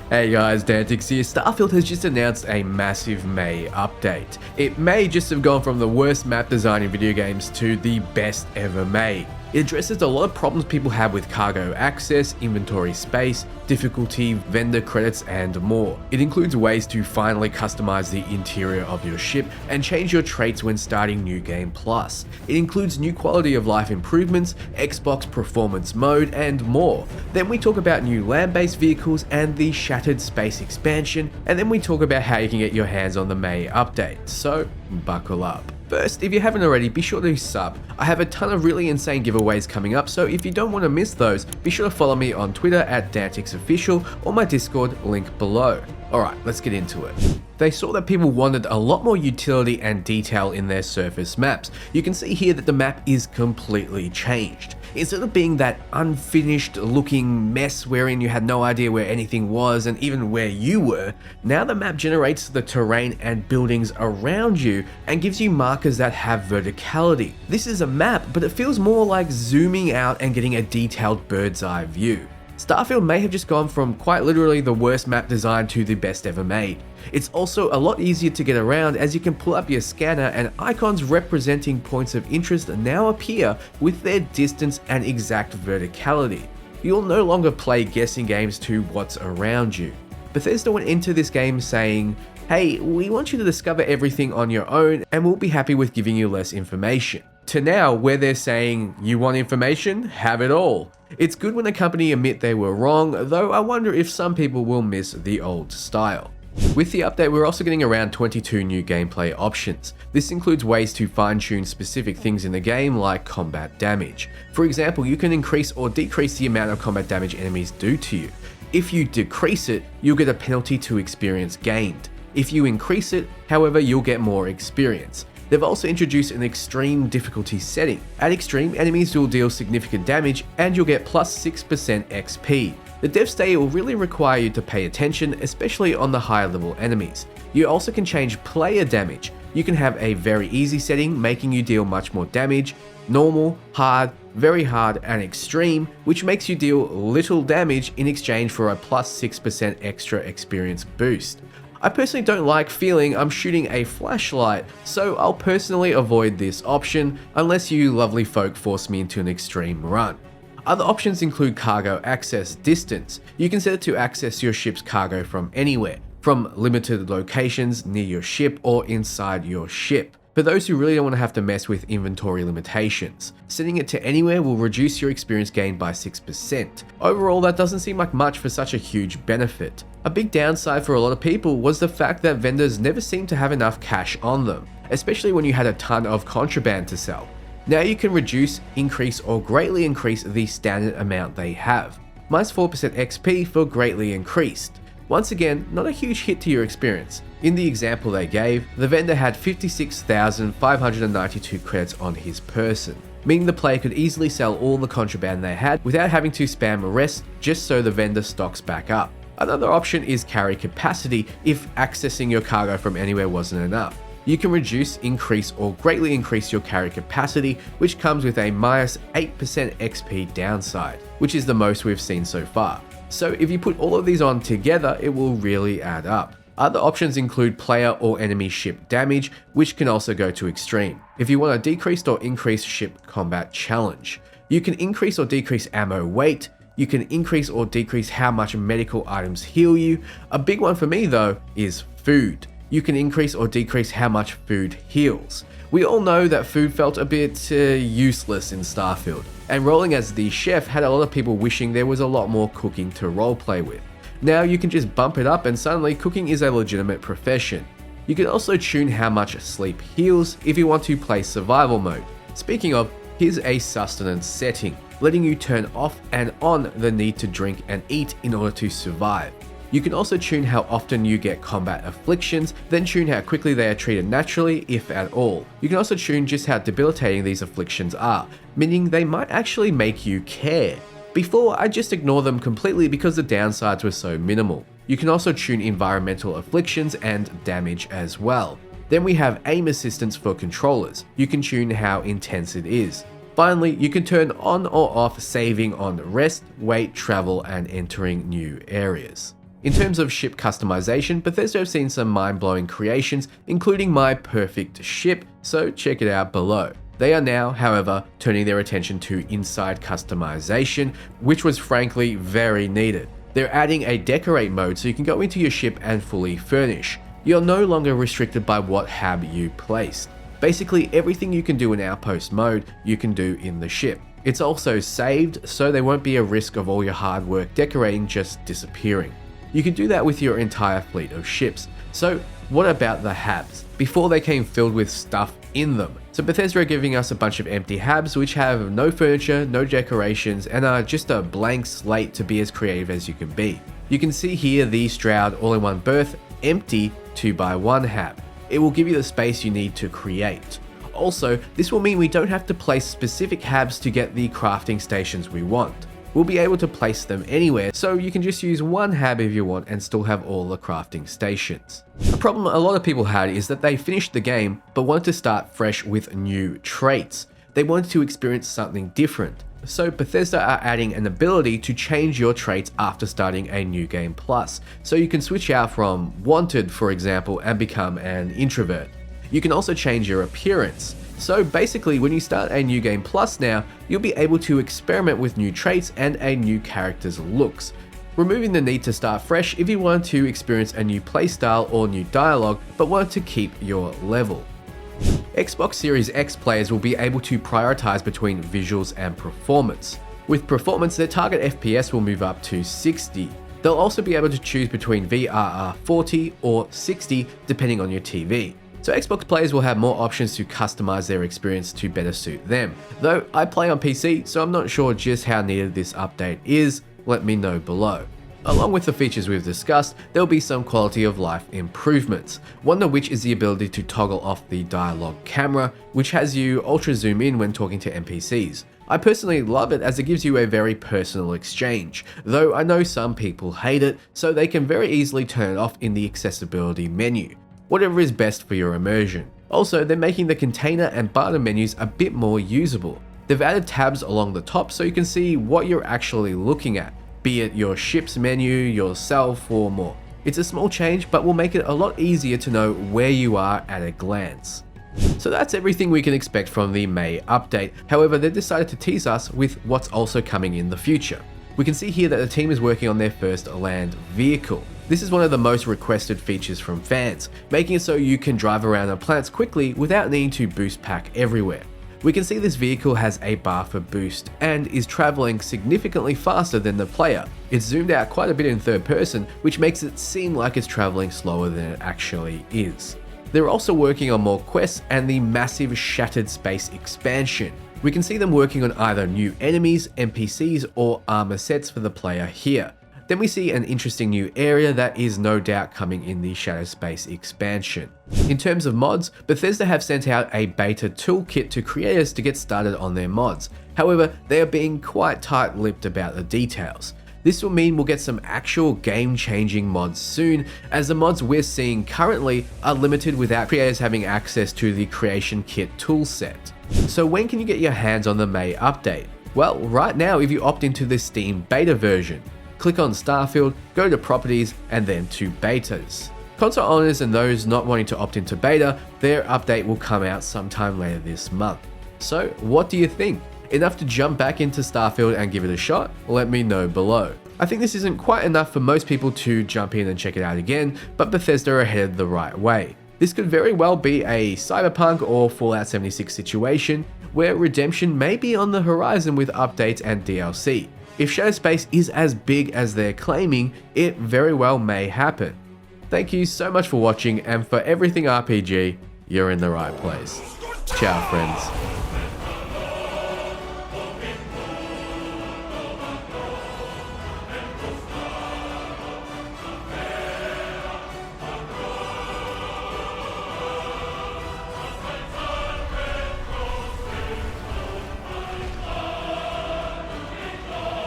Hey guys, Dantix here. Starfield has just announced a massive May update. It may just have gone from the worst map design in video games to the best ever made. It addresses a lot of problems people have with cargo access, inventory space, difficulty, vendor credits, and more. It includes ways to finally customize the interior of your ship and change your traits when starting New Game Plus. It includes new quality of life improvements, Xbox performance mode, and more. Then we talk about new land-based vehicles and the Shattered Space expansion, and then we talk about how you can get your hands on the May update, so buckle up. First, if you haven't already, be sure to sub. I have a ton of really insane giveaways coming up, so if you don't want to miss those, be sure to follow me on Twitter at DantixOfficial or my Discord link below. Alright, let's get into it. They saw that people wanted a lot more utility and detail in their surface maps. You can see here that the map is completely changed. Instead of being that unfinished looking mess wherein you had no idea where anything was and even where you were, now the map generates the terrain and buildings around you and gives you markers that have verticality. This is a map, but it feels more like zooming out and getting a detailed bird's eye view. Starfield may have just gone from quite literally the worst map design to the best ever made. It's also a lot easier to get around as you can pull up your scanner and icons representing points of interest now appear with their distance and exact verticality. You'll no longer play guessing games to what's around you. Bethesda went into this game saying, hey, we want you to discover everything on your own and we'll be happy with giving you less information. To now, where they're saying, you want information? Have it all. It's good when a company admit they were wrong, though I wonder if some people will miss the old style. With the update, we're also getting around 22 new gameplay options. This includes ways to fine-tune specific things in the game like combat damage. For example, you can increase or decrease the amount of combat damage enemies do to you. If you decrease it, you'll get a penalty to experience gained. If you increase it, however, you'll get more experience. They've also introduced an extreme difficulty setting. At extreme, enemies will deal significant damage and you'll get plus 6% XP. The dev state will really require you to pay attention, especially on the higher level enemies. You also can change player damage. You can have a very easy setting, making you deal much more damage, normal, hard, very hard, and extreme, which makes you deal little damage in exchange for a plus 6% extra experience boost. I personally don't like feeling I'm shooting a flashlight, so I'll personally avoid this option unless you lovely folk force me into an extreme run. Other options include cargo access distance. You can set it to access your ship's cargo from anywhere, from limited locations near your ship or inside your ship. For those who really don't want to have to mess with inventory limitations, setting it to anywhere will reduce your experience gain by 6%. Overall, that doesn't seem like much for such a huge benefit. A big downside for a lot of people was the fact that vendors never seemed to have enough cash on them, especially when you had a ton of contraband to sell. Now you can reduce, increase, or greatly increase the standard amount they have. Minus 4% XP for greatly increased. Once again, not a huge hit to your experience. In the example they gave, the vendor had 56,592 credits on his person, meaning the player could easily sell all the contraband they had without having to spam arrest just so the vendor stocks back up. Another option is carry capacity if accessing your cargo from anywhere wasn't enough. You can reduce, increase, or greatly increase your carry capacity, which comes with a minus 8% XP downside, which is the most we've seen so far. So if you put all of these on together, it will really add up. Other options include player or enemy ship damage, which can also go to extreme. If you want a decreased or increased ship combat challenge, you can increase or decrease ammo weight. You can increase or decrease how much medical items heal you. A big one for me though is food. You can increase or decrease how much food heals. We all know that food felt a bit useless in Starfield, and rolling as the chef had a lot of people wishing there was a lot more cooking to roleplay with. Now you can just bump it up and suddenly cooking is a legitimate profession. You can also tune how much sleep heals if you want to play survival mode. Speaking of, here's a sustenance setting, letting you turn off and on the need to drink and eat in order to survive. You can also tune how often you get combat afflictions, then tune how quickly they are treated naturally, if at all. You can also tune just how debilitating these afflictions are, meaning they might actually make you care. Before, I just ignore them completely because the downsides were so minimal. You can also tune environmental afflictions and damage as well. Then we have aim assistance for controllers. You can tune how intense it is. Finally, you can turn on or off saving on rest, wait, travel, and entering new areas. In terms of ship customization, Bethesda have seen some mind-blowing creations, including my perfect ship, so check it out below. They are now, however, turning their attention to inside customization, which was frankly very needed. They're adding a decorate mode so you can go into your ship and fully furnish. You're no longer restricted by what hab you placed. Basically, everything you can do in outpost mode, you can do in the ship. It's also saved, so there won't be a risk of all your hard work decorating just disappearing. You can do that with your entire fleet of ships. So what about the habs? Before they came filled with stuff in them. So Bethesda are giving us a bunch of empty habs which have no furniture, no decorations, and are just a blank slate to be as creative as you can be. You can see here the Stroud all-in-one berth, empty 2x1 hab. It will give you the space you need to create. Also, this will mean we don't have to place specific habs to get the crafting stations we want. We'll be able to place them anywhere, so you can just use one hab if you want and still have all the crafting stations. A problem a lot of people had is that they finished the game but wanted to start fresh with new traits. They wanted to experience something different. So Bethesda are adding an ability to change your traits after starting a new game plus, so you can switch out from wanted, for example, and become an introvert. You can also change your appearance. So basically, when you start a new game plus now, you'll be able to experiment with new traits and a new character's looks, removing the need to start fresh if you want to experience a new playstyle or new dialogue but want to keep your level. Xbox Series X players will be able to prioritize between visuals and performance. With performance, their target FPS will move up to 60. They'll also be able to choose between VRR 40 or 60 depending on your TV. So Xbox players will have more options to customize their experience to better suit them. Though I play on PC, so I'm not sure just how needed this update is, let me know below. Along with the features we've discussed, there'll be some quality of life improvements, one of which is the ability to toggle off the dialogue camera, which has you ultra zoom in when talking to NPCs. I personally love it as it gives you a very personal exchange, though I know some people hate it, so they can very easily turn it off in the accessibility menu. Whatever is best for your immersion. Also, they're making the container and barter menus a bit more usable. They've added tabs along the top so you can see what you're actually looking at, be it your ship's menu, yourself, or more. It's a small change, but will make it a lot easier to know where you are at a glance. So that's everything we can expect from the May update. However, they've decided to tease us with what's also coming in the future. We can see here that the team is working on their first land vehicle. This is one of the most requested features from fans, making it so you can drive around on planets quickly without needing to boost pack everywhere. We can see this vehicle has a bar for boost and is traveling significantly faster than the player. It's zoomed out quite a bit in third person, which makes it seem like it's traveling slower than it actually is. They're also working on more quests and the massive Shattered Space expansion. We can see them working on either new enemies, NPCs, or armor sets for the player here. Then we see an interesting new area that is no doubt coming in the Shattered Space expansion. In terms of mods, Bethesda have sent out a beta toolkit to creators to get started on their mods. However, they are being quite tight-lipped about the details. This will mean we'll get some actual game-changing mods soon, as the mods we're seeing currently are limited without creators having access to the creation kit toolset. So when can you get your hands on the May update? Well, right now if you opt into the Steam beta version. Click on Starfield, go to Properties, and then to Betas. Console owners and those not wanting to opt into beta, their update will come out sometime later this month. So what do you think? Enough to jump back into Starfield and give it a shot? Let me know below. I think this isn't quite enough for most people to jump in and check it out again, but Bethesda are headed the right way. This could very well be a Cyberpunk or Fallout 76 situation, where redemption may be on the horizon with updates and DLC. If Shattered Space is as big as they're claiming, it very well may happen. Thank you so much for watching, and for everything RPG, you're in the right place. Ciao friends.